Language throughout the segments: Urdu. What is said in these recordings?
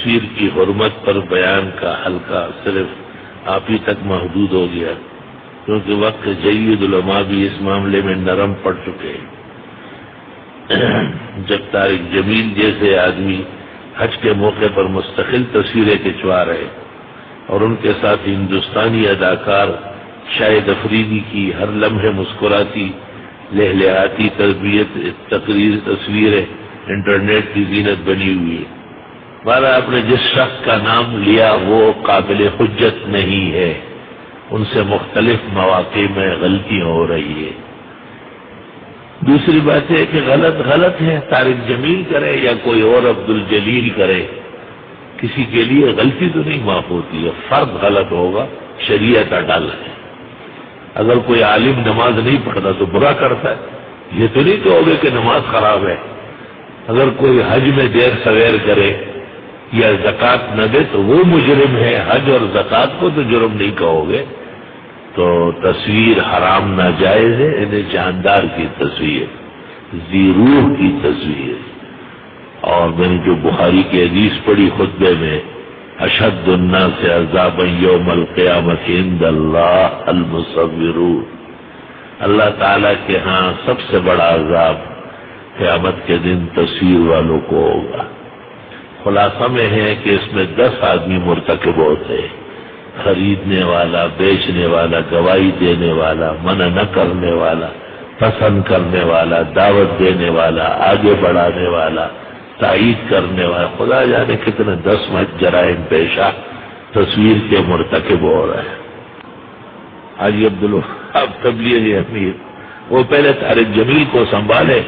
تصویر کی حرمت پر بیان کا حلقہ صرف آپ ہی تک محدود ہو گیا، کیونکہ وقت جید علماء بھی اس معاملے میں نرم پڑ چکے ہیں۔ جب طارق جمیل جیسے آدمی حج کے موقع پر مستقل تصویریں کھنچوا رہے اور ان کے ساتھ ہندوستانی اداکار شاہد افریدی کی ہر لمحے مسکراتی لہلہاتی تصویریں انٹرنیٹ کی زینت بنی ہوئی ہے، ہمارا آپ نے جس شخص کا نام لیا وہ قابل حجت نہیں ہے، ان سے مختلف مواقع میں غلطیاں ہو رہی ہے۔ دوسری بات ہے کہ غلط ہے، طارق جمیل کرے یا کوئی اور عبد الجلیل کرے، کسی کے لیے غلطی تو نہیں معاف ہوتی ہے، فرد غلط ہوگا، شریعت اڈل ہے۔ اگر کوئی عالم نماز نہیں پڑھتا تو برا کرتا ہے، یہ تو نہیں تو ہوگا کہ نماز خراب ہے۔ اگر کوئی حج میں دیر سویر کرے یا زکوٰۃ نہ دے تو وہ مجرم ہے، حج اور زکوٰۃ کو تو جرم نہیں کہو گے۔ تو تصویر حرام ناجائز ہے، انہیں جاندار کی تصویر، ذی روح کی تصویر۔ اور میں نے جو بخاری کی حدیث پڑھی خطبے میں، اشد الناس عذابا یوم القیامۃ عند اللہ المصورون، اللہ تعالی کے ہاں سب سے بڑا عذاب قیامت کے دن تصویر والوں کو ہوگا۔ خلاصہ میں ہے کہ اس میں 10 آدمی مرتکب ہوتے ہیں، خریدنے والا، بیچنے والا، گواہی دینے والا، منع نہ کرنے والا، پسند کرنے والا، دعوت دینے والا، آگے بڑھانے والا، تائید کرنے والا، خدا جانے کتنے 10 جرائم پیشہ تصویر کے مرتکب ہو رہے ہیں۔ حاجی عبدالوہاب تبلیغی امیر وہ پہلے طارق جمیل کو سنبھالے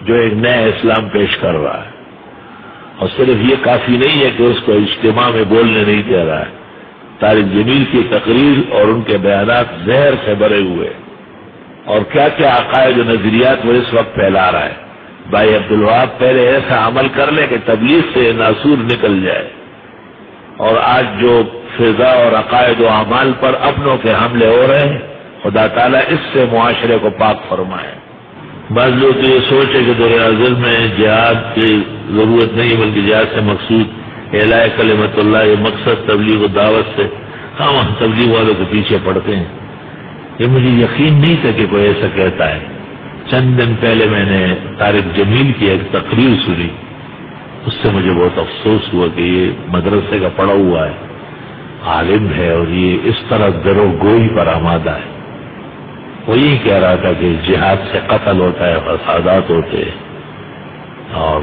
جو ایک نیا اسلام پیش کر رہا ہے، اور صرف یہ کافی نہیں ہے کہ اس کو اجتماع میں بولنے نہیں دے رہا ہے، طارق جمیل کی تقریر اور ان کے بیانات زہر سے بھرے ہوئے، اور کیا کیا عقائد و نظریات وہ اس وقت پھیلا رہا ہے۔ بھائی عبدالوہاب پہلے ایسا عمل کر لے کہ تبلیغ سے ناسور نکل جائے، اور آج جو فضا اور عقائد و اعمال پر اپنوں کے حملے ہو رہے ہیں، خدا تعالیٰ اس سے معاشرے کو پاک فرمائے۔ بعض لوگ تو یہ سوچے کہ دور حاضر میں جہاد کی ضرورت نہیں، بلکہ جہاد سے مقصود اعلاء کلمت اللہ، یہ مقصد تبلیغ و دعوت سے ہاں وہاں تبلیغ والوں کے پیچھے پڑتے ہیں۔ یہ مجھے یقین نہیں تھا کہ کوئی ایسا کہتا ہے۔ چند دن پہلے میں نے طارق جمیل کی ایک تقریر سنی، اس سے مجھے بہت افسوس ہوا کہ یہ مدرسے کا پڑھا ہوا ہے، عالم ہے، اور یہ اس طرح گروہ گوئی پر آمادہ ہے۔ وہ یہی کہہ رہا تھا کہ جہاد سے قتل ہوتا ہے، فسادات ہوتے ہیں، اور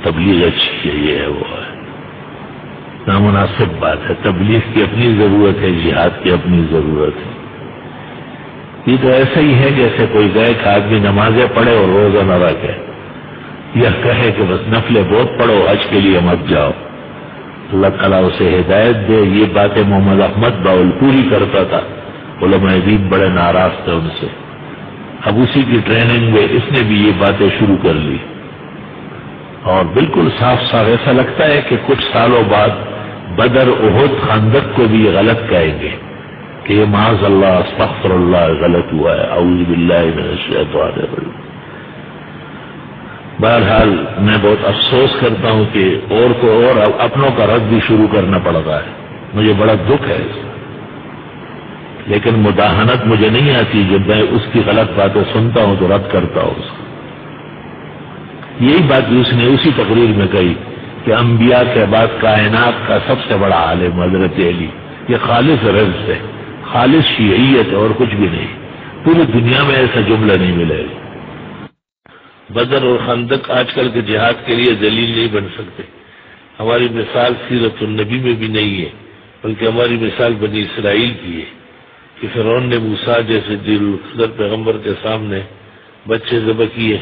تبلیغ اچھی ہے، یہ ہے وہ ہے۔ نامناسب بات ہے، تبلیغ کی اپنی ضرورت ہے، جہاد کی اپنی ضرورت ہے۔ یہ تو ایسا ہی ہے جیسے کوئی گئے کہ آدمی نمازیں پڑھے اور روزہ نہ رکھے، یا کہے کہ بس نفلیں بہت پڑھو، حج کے لیے مت جاؤ۔ اللہ تعالیٰ اسے ہدایت دے۔ یہ باتیں محمد احمد باولپوری کرتا تھا، علماء دین بڑے ناراض تھے ان سے، اب اسی کی ٹریننگ میں اس نے بھی یہ باتیں شروع کر لی، اور بالکل صاف صاف ایسا لگتا ہے کہ کچھ سالوں بعد بدر، احد، خندق کو بھی غلط کہیں گے کہ یہ معاذ اللہ، استغفر اللہ، غلط ہوا ہے، اعوذ باللہ من الشیطان الرجیم۔ بہرحال میں بہت افسوس کرتا ہوں کہ اور کو اور اپنوں کا رد بھی شروع کرنا پڑ رہا ہے، مجھے بڑا دکھ ہے اس میں، لیکن مداہنت مجھے نہیں آتی، جب میں اس کی غلط باتیں سنتا ہوں تو رد کرتا ہوں اس کو۔ یہی بات بھی اس نے اسی تقریر میں کہی کہ انبیاء کے بعد کائنات کا سب سے بڑا عالم حضرت علی، یہ خالص رزق ہے، خالص شیعیت ہے اور کچھ بھی نہیں، پوری دنیا میں ایسا جملہ نہیں ملے گا۔ بدر اور خندق آج کل کے جہاد کے لیے دلیل نہیں بن سکتے۔ ہماری مثال سیرت النبی میں بھی نہیں ہے، بلکہ ہماری مثال بنی اسرائیل کی ہے کہ فرعون نے موسیٰ جیسے دل القدر پیغمبر کے سامنے بچے ذبح کیے،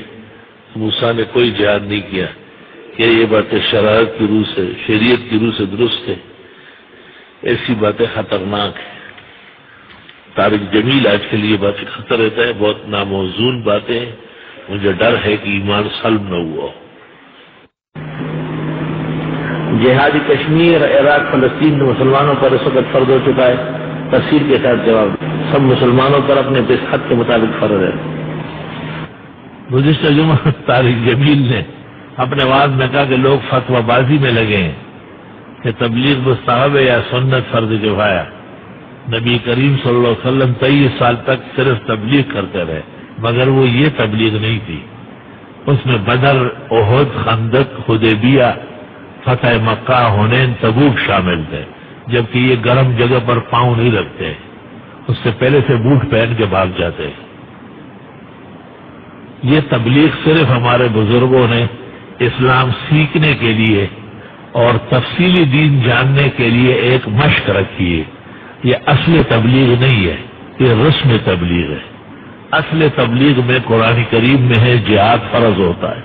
موسیٰ نے کوئی جہاد نہیں کیا۔ کہ یہ باتیں شرائط کی روح سے، شریعت کی روح سے درست ہے؟ ایسی باتیں خطرناک ہیں۔ طارق جمیل آج کے لیے باتیں خطر رہتا ہے، بہت ناموزون باتیں ہیں، مجھے ڈر ہے کہ ایمان سلب نہ ہوا۔ جہادی کشمیر، عراق، فلسطین میں مسلمانوں پر اس وقت فرض ہو چکا ہے، تفصیل کے ساتھ جواب۔ سب مسلمانوں پر اپنے بصحت کے مطابق فرض ہے۔ گزشتہ جمعہ طارق جمیل نے اپنے وعظ میں کہا کہ لوگ فتویٰ بازی میں لگے ہیں، کہ تبلیغ مستحب ہے یا سنت فرض کفایہ. نبی کریم صلی اللہ علیہ وسلم 23 سال تک صرف تبلیغ کرتے رہے، مگر وہ یہ تبلیغ نہیں تھی. اس میں بدر، احد، خندق، حدیبیہ، فتح مکہ، حنین، تبوک شامل تھے، جبکہ یہ گرم جگہ پر پاؤں نہیں رکھتے، اس سے پہلے سے بوٹ پہن کے بھاگ جاتے. یہ تبلیغ صرف ہمارے بزرگوں نے اسلام سیکھنے کے لیے اور تفصیلی دین جاننے کے لیے ایک مشق رکھی ہے. یہ اصل تبلیغ نہیں ہے، یہ رسم تبلیغ ہے. اصل تبلیغ میں قرآن کریم میں ہے جہاد فرض ہوتا ہے.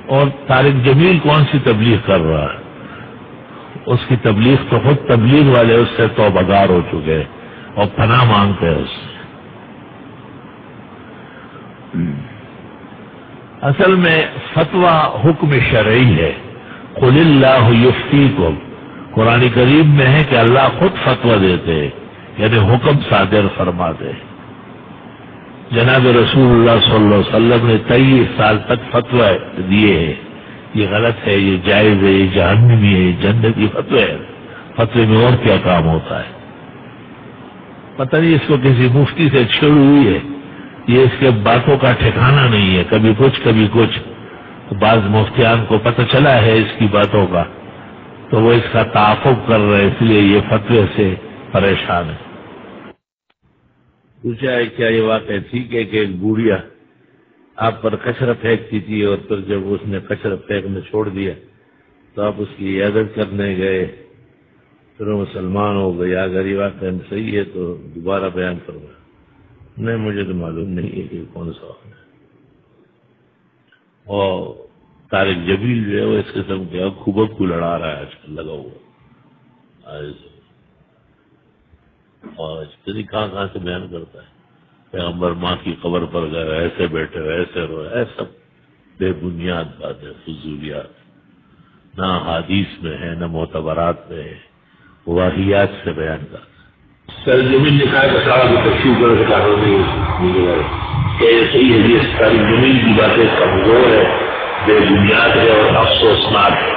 اور طارق جمیل کون سی تبلیغ کر رہا ہے؟ اس کی تبلیغ تو خود تبلیغ والے اس سے توبہ ہو چکے ہیں اور پناہ مانگتے ہیں اس سے. اصل میں فتویٰ حکم شرعی ہے. قل اللہ یفتیکم، قرآن کریم میں ہے کہ اللہ خود فتویٰ دیتے ہیں، یعنی حکم صادر فرماتے ہیں. جناب رسول اللہ صلی اللہ علیہ وسلم نے 23 سال تک فتویٰ دیے ہیں. یہ غلط ہے، یہ جائز ہے، یہ جہنمی ہے، یہ جنتی فتویٰ ہے. فتوے میں اور کیا کام ہوتا ہے؟ پتہ نہیں اس کو کسی مفتی سے چھڑ ہوئی ہے، یہ اس کے باتوں کا ٹھکانہ نہیں ہے، کبھی کچھ کبھی کچھ. بعض مفتیان کو پتہ چلا ہے اس کی باتوں کا، تو وہ اس کا تعاقب کر رہے، اس لیے یہ فتوے سے پریشان ہے. پوچھا ہے کیا یہ واقعہ ٹھیک ہے کہ ایک بوڑھیا آپ پر کچرا پھینکتی تھی اور پھر جب اس نے کچرا پھینکنا چھوڑ دیا تو آپ اس کی عیادت کرنے گئے، پھر وہ مسلمان ہو گئی؟ اگر یہ واقعہ صحیح ہے تو دوبارہ بیان کروں گا. نہیں، مجھے تو معلوم نہیں ہے کہ کون سا واقعہ ہے. اور طارق جمیل جو ہے وہ اس قسم کے خوبت کو لڑا رہا ہے آج کل لگا ہوا، اور کہاں سے بیان کرتا ہے. پیغمبر ماں کی قبر پر گئے، ایسے بیٹھے ایسے روئے، ایسا بے بنیاد بات ہے، فضولیات. نہ حدیث میں ہے نہ معتبرات میں ہے، واقعات سے بیان کرتا ہے. سر جمیل نے کہا کہ صاحب تفصیل کرنے سے کہا نہیں کہ صحیح ہے. طارق جمیل کی باتیں کمزور ہے، بے بنیاد ہے اور افسوسناک ہے.